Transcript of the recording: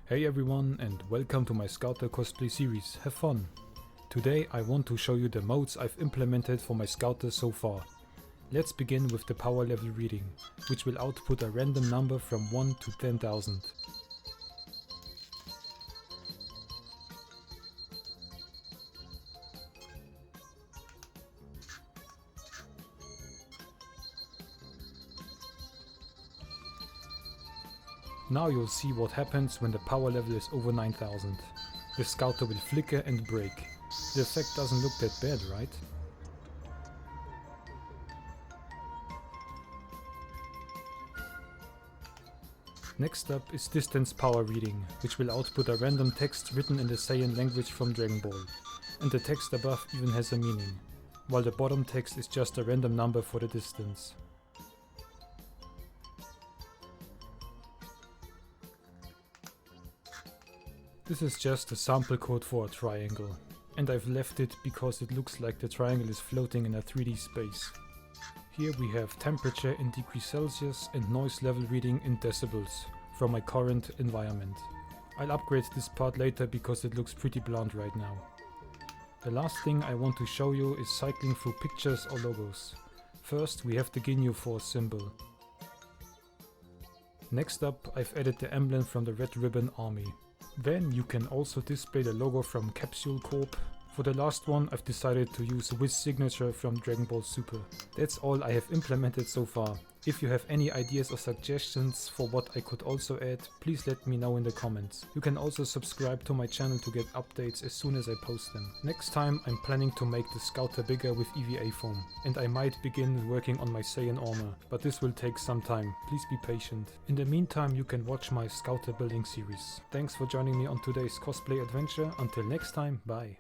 Hey everyone and welcome to my Scouter cosplay series, have fun! Today I want to show you the modes I've implemented for my Scouter so far. Let's begin with the power level reading, which will output a random number from 1 to 10,000. Now you'll see what happens when the power level is over 9000. The Scouter will flicker and break. The effect doesn't look that bad, right? Next up is distance power reading, which will output a random text written in the Saiyan language from Dragon Ball. And the text above even has a meaning, while the bottom text is just a random number for the distance. This is just a sample code for a triangle, and I've left it because it looks like the triangle is floating in a 3D space. Here we have temperature in degrees Celsius and noise level reading in decibels from my current environment. I'll upgrade this part later because it looks pretty blunt right now. The last thing I want to show you is cycling through pictures or logos. First we have the Ginyu Force symbol. Next up I've added the emblem from the Red Ribbon Army. Then you can also display the logo from Capsule Corp. For the last one I've decided to use Wiz signature from DragonBallSuper. That's all I have implemented so far. If you have any ideas or suggestions for what I could also add, please let me know in the comments. You can also subscribe to my channel to get updates as soon as I post them. Next time I'm planning to make the Scouter bigger with EVA foam, and I might begin working on my Saiyan armor, but this will take some time, please be patient. In the meantime you can watch my Scouter building series. Thanks for joining me on today's cosplay adventure, until next time, bye!